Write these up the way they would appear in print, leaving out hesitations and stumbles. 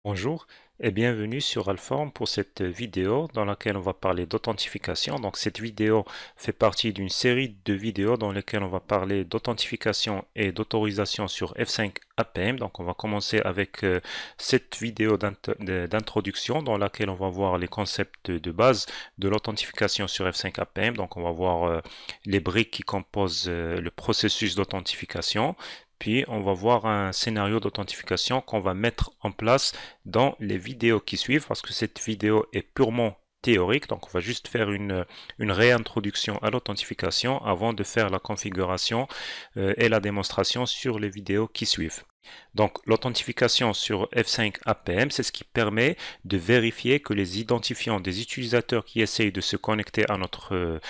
Bonjour et bienvenue sur Alform pour cette vidéo dans laquelle on va parler d'authentification. Donc cette vidéo fait partie d'une série de vidéos dans lesquelles on va parler d'authentification et d'autorisation sur F5 APM. Donc on va commencer avec cette vidéo d'introduction dans laquelle on va voir les concepts de base de l'authentification sur F5 APM. Donc on va voir les briques qui composent le processus d'authentification. Puis on va voir un scénario d'authentification qu'on va mettre en place dans les vidéos qui suivent parce que cette vidéo est purement théorique. Donc on va juste faire une réintroduction à l'authentification avant de faire la configuration et la démonstration sur les vidéos qui suivent. Donc l'authentification sur F5 APM, c'est ce qui permet de vérifier que les identifiants des utilisateurs qui essayent de se connecter à notre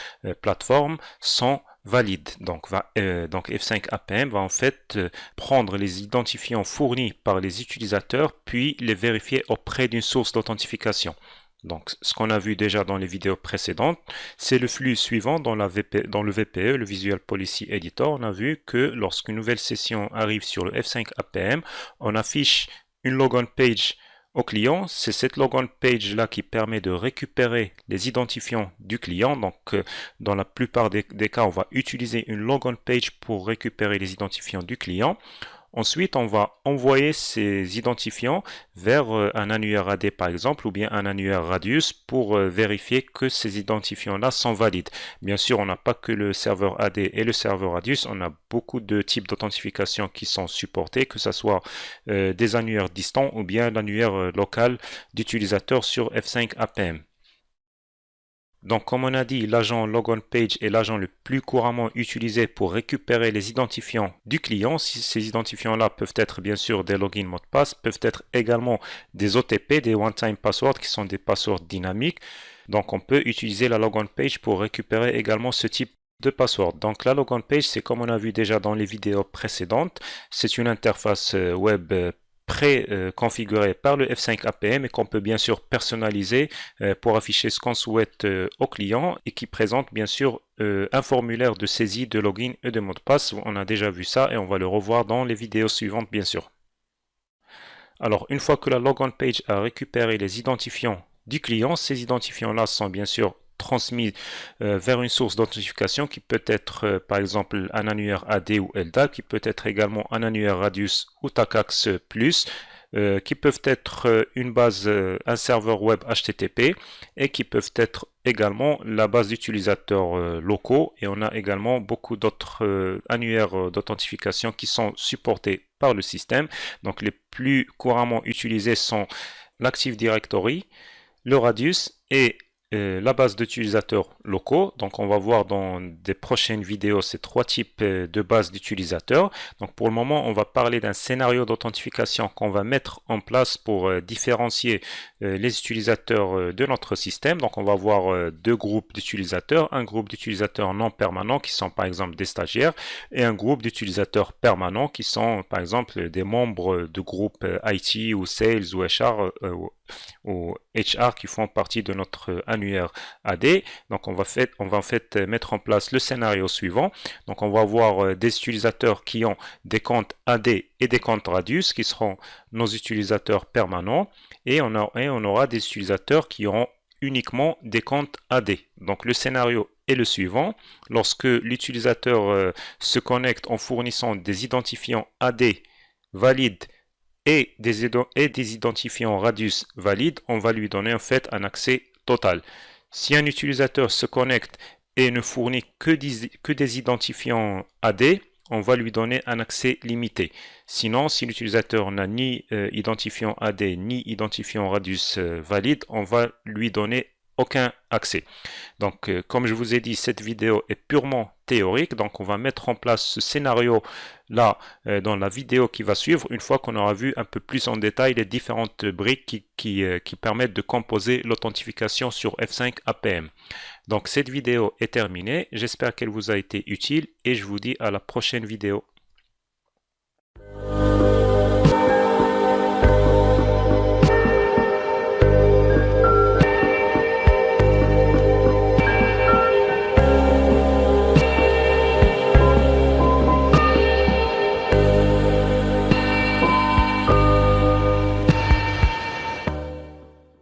plateforme sont valide. Donc F5 APM va en fait prendre les identifiants fournis par les utilisateurs puis les vérifier auprès d'une source d'authentification. Donc, ce qu'on a vu déjà dans les vidéos précédentes, c'est le flux suivant dans le VPE, le Visual Policy Editor. On a vu que lorsqu'une nouvelle session arrive sur le F5 APM, on affiche une logon page au client. C'est cette logon page là qui permet de récupérer les identifiants du client. Donc dans la plupart des cas, on va utiliser une logon page pour récupérer les identifiants du client. Ensuite, on va envoyer ces identifiants vers un annuaire AD par exemple ou bien un annuaire Radius pour vérifier que ces identifiants-là sont valides. Bien sûr, on n'a pas que le serveur AD et le serveur Radius, on a beaucoup de types d'authentification qui sont supportés, que ce soit des annuaires distants ou bien l'annuaire local d'utilisateur sur F5 APM. Donc, comme on a dit, l'agent logon page est l'agent le plus couramment utilisé pour récupérer les identifiants du client. Ces identifiants-là peuvent être bien sûr des logins mots de passe, peuvent être également des OTP, des one-time passwords qui sont des passwords dynamiques. Donc, on peut utiliser la logon page pour récupérer également ce type de password. Donc, la logon page, c'est comme on a vu déjà dans les vidéos précédentes, c'est une interface web pré-configuré par le F5 APM et qu'on peut bien sûr personnaliser pour afficher ce qu'on souhaite au client et qui présente bien sûr un formulaire de saisie de login et de mot de passe. On a déjà vu ça et on va le revoir dans les vidéos suivantes bien sûr. Alors une fois que la logon page a récupéré les identifiants du client, ces identifiants-là sont bien sûr transmis vers une source d'authentification qui peut être par exemple un annuaire AD ou LDAP, qui peut être également un annuaire Radius ou TACAX+, qui peuvent être une base, un serveur web HTTP et qui peuvent être également la base d'utilisateurs locaux. Et on a également beaucoup d'autres annuaires d'authentification qui sont supportés par le système. Donc les plus couramment utilisés sont l'Active Directory, le Radius et la base d'utilisateurs locaux. Donc on va voir dans des prochaines vidéos ces trois types de bases d'utilisateurs. Donc pour le moment on va parler d'un scénario d'authentification qu'on va mettre en place pour différencier les utilisateurs de notre système. Donc on va avoir deux groupes d'utilisateurs, un groupe d'utilisateurs non permanents qui sont par exemple des stagiaires et un groupe d'utilisateurs permanents qui sont par exemple des membres de groupes IT ou Sales ou HR qui font partie de notre annuaire AD. Donc on va en fait mettre en place le scénario suivant. Donc on va avoir des utilisateurs qui ont des comptes AD et des comptes Radius qui seront nos utilisateurs permanents et on aura des utilisateurs qui auront uniquement des comptes AD. Donc le scénario est le suivant. Lorsque l'utilisateur se connecte en fournissant des identifiants AD valides et des identifiants Radius valides, on va lui donner en fait un accès total. Si un utilisateur se connecte et ne fournit que des identifiants AD, on va lui donner un accès limité. Sinon, si l'utilisateur n'a ni identifiant AD ni identifiant Radius valide, on va lui donner aucun accès. Donc, comme je vous ai dit, cette vidéo est purement théorique. Donc, on va mettre en place ce scénario-là dans la vidéo qui va suivre, une fois qu'on aura vu un peu plus en détail les différentes briques qui permettent de composer l'authentification sur F5 APM. Donc, cette vidéo est terminée. J'espère qu'elle vous a été utile et je vous dis à la prochaine vidéo.